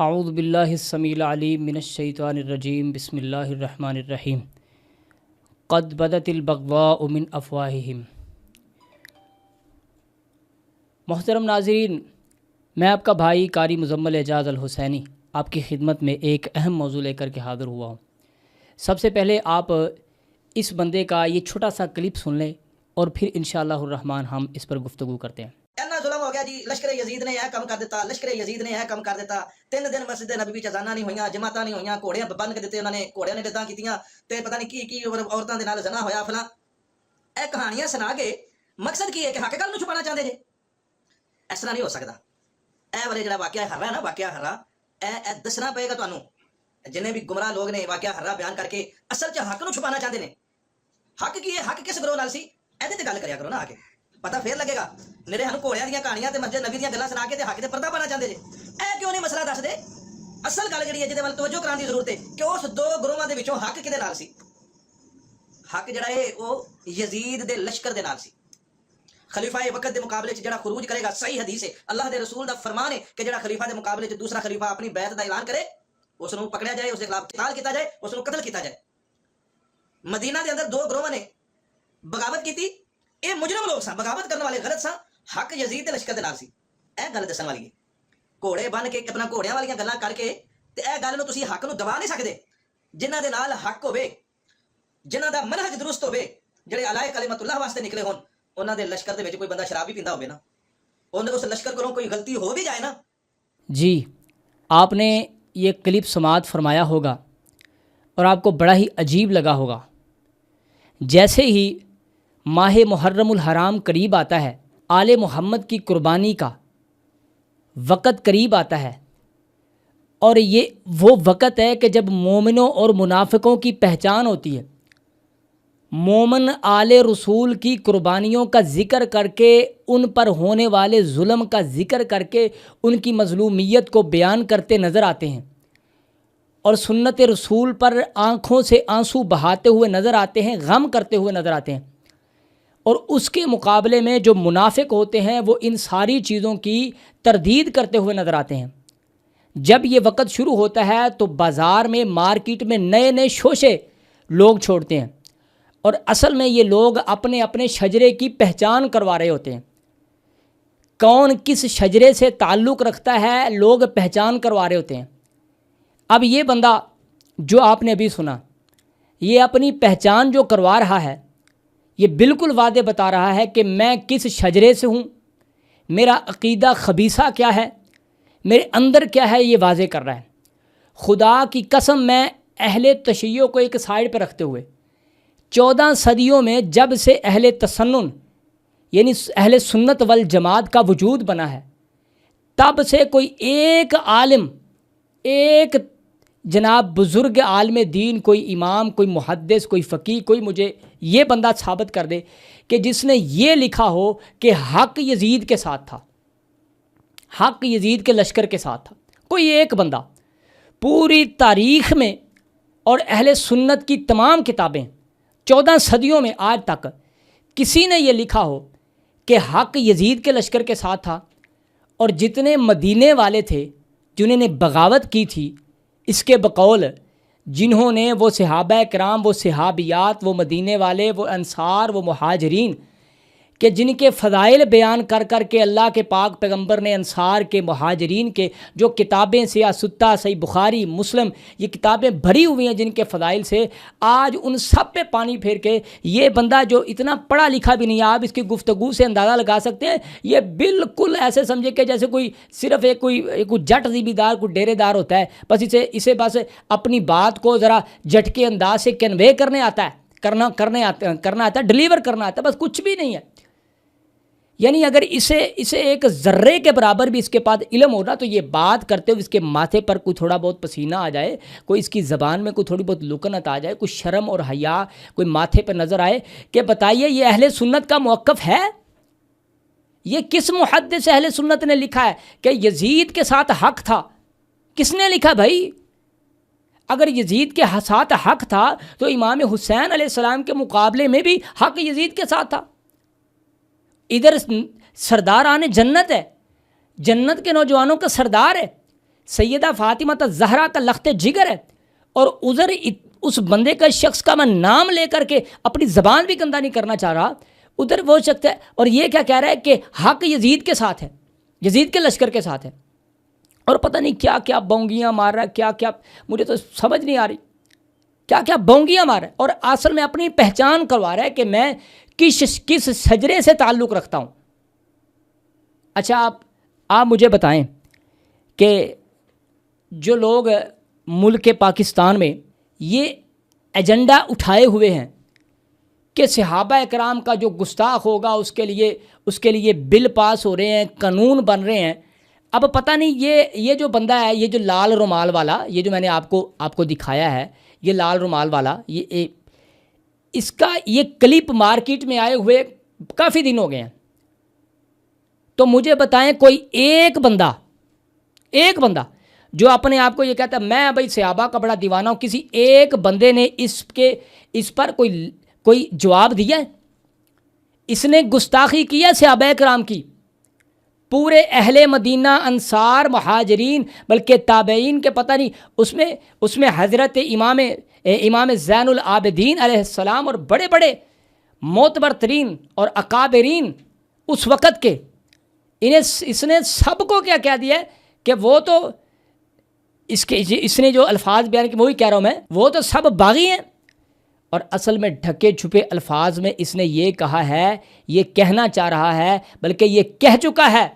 اعوذ باللہ السمیع العلیم من الشیطان الرجیم بسم اللہ الرحمن الرحیم قد بدت البغضاء من افواہہم۔ محترم ناظرین، میں آپ کا بھائی قاری مزمل اعجاز الحسینی آپ کی خدمت میں ایک اہم موضوع لے کر کے حاضر ہوا ہوں۔ سب سے پہلے آپ اس بندے کا یہ چھوٹا سا کلپ سن لیں اور پھر انشاءاللہ الرحمن ہم اس پر گفتگو کرتے ہیں۔ اینا ظلم ہو گیا جی، لشکر یزید نے یہ کام کر دیتا، لشکر یزید نے یہ کام کر دیتا۔ 3 دن مسجد نبوی چ اذاناں نہیں ہوئیاں، جماعتاں نہیں ہوئیاں، گھوڑے بن کے دتے انہوں نے، گھوڑیاں نے بدعتاں کیتیاں تے پتہ نہیں کی عورتاں دے نال زنا ہویا فلاں۔ اے کہانیاں سنا کے مقصد کی ہے کہ حقیقت نوں چھپانا چاہندے جے؟ اس طرح نہیں ہو سکدا۔ اے والے جڑا واقعہ ہررا ہے نا، واقعہ ہررا اے دسنا پئے گا تانوں۔ جنے بھی گمراہ لوگ نے واقعہ ہررا بیان کر کے اصل چ حق نوں چھپانا چاہندے نے۔ حق کی ہے؟ حق کس گروہ نال سی؟ ایدے تے گل کریا کرو نا آ کے، پتہ پھر لگے گا۔ میرے ہن گھوڑیاں دیاں کہانیاں تے مسجد نبی دیاں گلاں سنا کے تے حق تے پردہ پانا چاہندے جے۔ اے کیوں نہیں مسئلہ دس دے؟ اصل گل جڑی ہے جہدے ول توجہ کران دی ضرورت ہے کہ اس دو گروہاں دے وچوں حق کدے نال سی؟ حق جڑا ہے او یزید دے لشکر دے نال سی۔ خلیفہ وقت دے مقابلے چ جڑا خروج کرے گا، صحیح حدیث ہے، اللہ دے رسول دا فرمان ہے کہ جڑا خلیفہ دے مقابلے چ دوسرا خلیفہ اپنی بیعت دا اعلان کرے، اس نوں پکڑیا جائے، اس دے خلاف قتال کیتا جائے، اس نوں قتل کیتا جائے۔ مدینہ دے اندر 2 گروہاں نے بغاوت کیتی، اے مجرم لوگ سن، بغاوت کرنے والے غلط سن، حق یزید دے لشکر دے نال سی۔ اے گل دسن والی ہے، گھوڑے بن کے اپنا گھوڑیاں والیاں گلاں کر کے تے اے گل نوں تسی حق نوں دبا نہیں سکدے۔ جنہاں دے نال حق ہوے، جنہاں دا منہج درست ہوے، جڑے علیہ کلمۃ اللہ واسطے نکلے ہون، انہاں دے لشکر دے وچ کوئی بندہ شراب بھی پیندا ہوے نا، انہاں اس لشکر کولوں کوئی غلطی ہو بھی جائے نا۔ جی، آپ نے یہ کلپ سماعت فرمایا ہوگا اور آپ کو بڑا ہی عجیب لگا ہوگا۔ جیسے ہی ماہ محرم الحرام قریب آتا ہے، آل محمد کی قربانی کا وقت قریب آتا ہے، اور یہ وہ وقت ہے کہ جب مومنوں اور منافقوں کی پہچان ہوتی ہے۔ مومن آل رسول کی قربانیوں کا ذکر کر کے، ان پر ہونے والے ظلم کا ذکر کر کے ان کی مظلومیت کو بیان کرتے نظر آتے ہیں، اور سنت رسول پر آنکھوں سے آنسو بہاتے ہوئے نظر آتے ہیں، غم کرتے ہوئے نظر آتے ہیں۔ اور اس کے مقابلے میں جو منافق ہوتے ہیں وہ ان ساری چیزوں کی تردید کرتے ہوئے نظر آتے ہیں۔ جب یہ وقت شروع ہوتا ہے تو بازار میں، مارکیٹ میں نئے نئے شوشے لوگ چھوڑتے ہیں، اور اصل میں یہ لوگ اپنے اپنے شجرے کی پہچان کروا رہے ہوتے ہیں۔ کون کس شجرے سے تعلق رکھتا ہے، لوگ پہچان کروا رہے ہوتے ہیں۔ اب یہ بندہ جو آپ نے ابھی سنا، یہ اپنی پہچان جو کروا رہا ہے، یہ بالکل واضح بتا رہا ہے کہ میں کس شجرے سے ہوں، میرا عقیدہ خبیثہ کیا ہے، میرے اندر کیا ہے، یہ واضح کر رہا ہے۔ خدا کی قسم، میں اہل تشیع کو ایک سائڈ پہ رکھتے ہوئے 14 صدیوں میں جب سے اہل تسنن یعنی اہل سنت والجماعت کا وجود بنا ہے، تب سے کوئی ایک عالم، ایک جناب بزرگ عالم دین، کوئی امام، کوئی محدث، کوئی فقیہ، کوئی مجھے یہ بندہ ثابت کر دے کہ جس نے یہ لکھا ہو کہ حق یزید کے ساتھ تھا، حق یزید کے لشکر کے ساتھ تھا۔ کوئی ایک بندہ پوری تاریخ میں، اور اہل سنت کی تمام کتابیں 14 صدیوں میں آج تک کسی نے یہ لکھا ہو کہ حق یزید کے لشکر کے ساتھ تھا۔ اور جتنے مدینے والے تھے جنہوں نے بغاوت کی تھی، اس کے بقول جنہوں نے، وہ صحابہ کرام، وہ صحابیات، وہ مدینے والے، وہ انصار، وہ مہاجرین، کہ جن کے فضائل بیان کر کر کے اللہ کے پاک پیغمبر نے انصار کے، مہاجرین کے جو کتابیں، سیاہ ستہ، صحیح بخاری، مسلم، یہ کتابیں بھری ہوئی ہیں جن کے فضائل سے، آج ان سب پہ پانی پھیر کے یہ بندہ جو اتنا پڑھا لکھا بھی نہیں ہے، آپ اس کی گفتگو سے اندازہ لگا سکتے ہیں، یہ بالکل ایسے سمجھے کہ جیسے کوئی صرف کوئی جٹ زمیندار، کوئی ڈیرے دار ہوتا ہے، بس اسے بس اپنی بات کو ذرا جٹ کے انداز سے کنوے کرنے آتا ہے، کرنا آتا ہے، ڈلیور کرنا آتا ہے، بس کچھ بھی نہیں ہے۔ یعنی اگر اسے ایک ذرے کے برابر بھی اس کے پاس علم ہونا، تو یہ بات کرتے ہوئے اس کے ماتھے پر کوئی تھوڑا بہت پسینہ آ جائے، کوئی اس کی زبان میں کوئی تھوڑی بہت لکنت آ جائے، کوئی شرم اور حیا کوئی ماتھے پر نظر آئے، کہ بتائیے یہ اہل سنت کا موقف ہے؟ یہ کس محدث اہل سنت نے لکھا ہے کہ یزید کے ساتھ حق تھا؟ کس نے لکھا بھائی؟ اگر یزید کے ساتھ حق تھا تو امام حسین علیہ السلام کے مقابلے میں بھی حق یزید کے ساتھ تھا۔ ادھر سرداران جنت ہے، جنت کے نوجوانوں کا سردار ہے، سیدہ فاطمہ زہرا کا لخت جگر ہے، اور ادھر اس بندے کا شخص کا میں نام لے کر کے اپنی زبان بھی گندہ نہیں کرنا چاہ رہا، ادھر وہ شخص ہے اور یہ کیا کہہ رہا ہے کہ حق یزید کے ساتھ ہے، یزید کے لشکر کے ساتھ ہے، اور پتہ نہیں کیا کیا بونگیاں مار رہا ہے، کیا کیا مجھے تو سمجھ نہیں آ رہی، کیا کیا بونگیاں مار رہا ہے، اور اصل میں اپنی پہچان کروا رہا ہے کہ میں کس شجرے سے تعلق رکھتا ہوں۔ اچھا آپ مجھے بتائیں کہ جو لوگ ملک پاکستان میں یہ ایجنڈا اٹھائے ہوئے ہیں کہ صحابہ اکرام کا جو گستاخ ہوگا اس کے لیے بل پاس ہو رہے ہیں، قانون بن رہے ہیں، اب پتہ نہیں یہ جو بندہ ہے، یہ جو لال رومال والا، یہ جو میں نے آپ کو دکھایا ہے، یہ لال رومال والا، اس کا یہ کلپ مارکیٹ میں آئے ہوئے کافی دن ہو گئے ہیں، تو مجھے بتائیں کوئی ایک بندہ جو اپنے آپ کو یہ کہتا ہے میں بھائی صحابہ کا بڑا دیوانہ ہوں، کسی ایک بندے نے اس پر کوئی جواب دیا ہے؟ اس نے گستاخی کی ہے صحابہ کرام کی، پورے اہل مدینہ، انصار، مہاجرین، بلکہ تابعین کے پتہ نہیں، اس میں حضرت امام زین العابدین علیہ السلام اور بڑے بڑے معتبر ترین اور اکابرین اس وقت کے، اس نے سب کو کیا کہہ دیا ہے کہ وہ تو اس نے جو الفاظ بیان کیے وہی کہہ رہا ہوں میں، وہ تو سب باغی ہیں، اور اصل میں ڈھکے چھپے الفاظ میں اس نے یہ کہا ہے، یہ کہنا چاہ رہا ہے، بلکہ یہ کہہ چکا ہے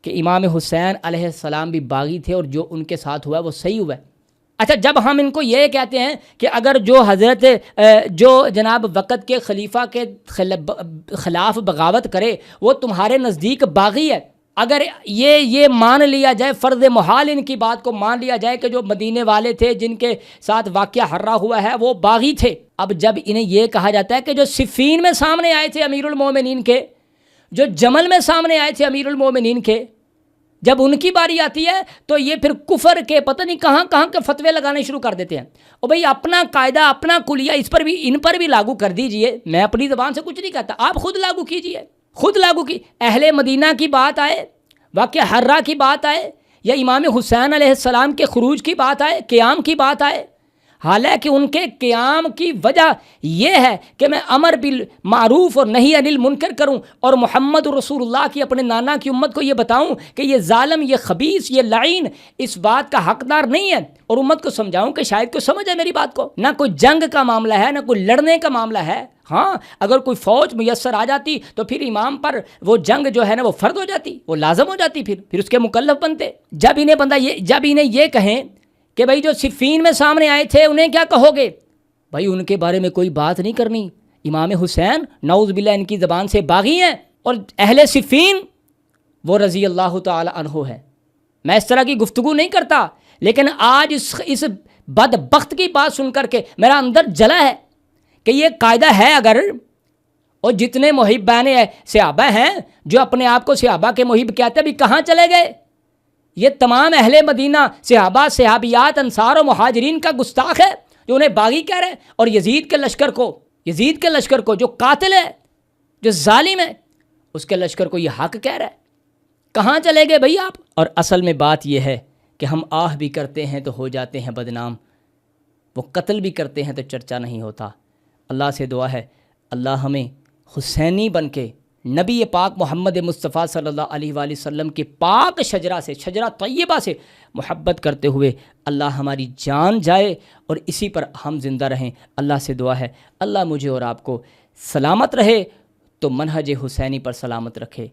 کہ امام حسین علیہ السلام بھی باغی تھے اور جو ان کے ساتھ ہوا وہ صحیح ہوا ہے۔ اچھا، جب ہم ان کو یہ کہتے ہیں کہ اگر جو جناب وقت کے خلیفہ کے خلاف بغاوت کرے وہ تمہارے نزدیک باغی ہے، اگر یہ مان لیا جائے، فرض محال ان کی بات کو مان لیا جائے کہ جو مدینے والے تھے جن کے ساتھ واقعہ ہررا ہوا ہے وہ باغی تھے، اب جب انہیں یہ کہا جاتا ہے کہ جو صفین میں سامنے آئے تھے امیر المومنین کے، جو جمل میں سامنے آئے تھے امیر المومنین کے، جب ان کی باری آتی ہے تو یہ پھر کفر کے پتہ نہیں کہاں کے فتوے لگانے شروع کر دیتے ہیں۔ اور بھئی اپنا قاعدہ، اپنا کلیہ ان پر بھی لاگو کر دیجئے، میں اپنی زبان سے کچھ نہیں کہتا، آپ خود لاگو کیجئے، خود لاگو کی، اہل مدینہ کی بات آئے، واقعہ ہررا کی بات آئے، یا امام حسین علیہ السلام کے خروج کی بات آئے، قیام کی بات آئے، حالانکہ ان کے قیام کی وجہ یہ ہے کہ میں امر بالمعروف اور نہی عن المنکر کروں، اور محمد رسول اللہ کی اپنے نانا کی امت کو یہ بتاؤں کہ یہ ظالم، یہ خبیث، یہ لعین اس بات کا حقدار نہیں ہے، اور امت کو سمجھاؤں کہ شاید کوئی سمجھ ہے میری بات کو، نہ کوئی جنگ کا معاملہ ہے، نہ کوئی لڑنے کا معاملہ ہے، ہاں اگر کوئی فوج میسر آ جاتی تو پھر امام پر وہ جنگ جو ہے نا وہ فرض ہو جاتی، وہ لازم ہو جاتی، پھر اس کے مکلف بنتے۔ جب انہیں یہ کہیں کہ بھائی جو صفین میں سامنے آئے تھے انہیں کیا کہو گے، بھائی ان کے بارے میں کوئی بات نہیں کرنی، امام حسین نعوذ باللہ ان کی زبان سے باغی ہیں، اور اہل صفین وہ رضی اللہ تعالی عنہ ہے۔ میں اس طرح کی گفتگو نہیں کرتا، لیکن آج اس بدبخت کی بات سن کر کے میرا اندر جلا ہے کہ یہ قاعدہ ہے اگر، اور جتنے محبین صحابہ ہیں جو اپنے آپ کو صحابہ کے محب کہتے ہیں بھی کہاں چلے گئے؟ یہ تمام اہل مدینہ صحابہ، صحابیات، انصار و مہاجرین کا گستاخ ہے جو انہیں باغی کہہ رہے ہیں، اور یزید کے لشکر کو جو قاتل ہے، جو ظالم ہے، اس کے لشکر کو یہ حق کہہ رہا ہے، کہاں چلے گئے بھئی آپ؟ اور اصل میں بات یہ ہے کہ ہم آہ بھی کرتے ہیں تو ہو جاتے ہیں بدنام، وہ قتل بھی کرتے ہیں تو چرچا نہیں ہوتا۔ اللہ سے دعا ہے اللہ ہمیں حسینی بن کے نبی پاک محمد مصطفیٰ صلی اللہ علیہ وآلہ وسلم کے پاک شجرہ طیبہ سے محبت کرتے ہوئے اللہ ہماری جان جائے اور اسی پر ہم زندہ رہیں۔ اللہ سے دعا ہے اللہ مجھے اور آپ کو سلامت رہے تو منہج حسینی پر سلامت رکھے۔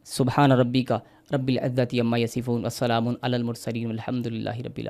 سبحان ربی کا رب العزت عما یصفون والسلام علی المرسلین والحمد للہ رب العالمین۔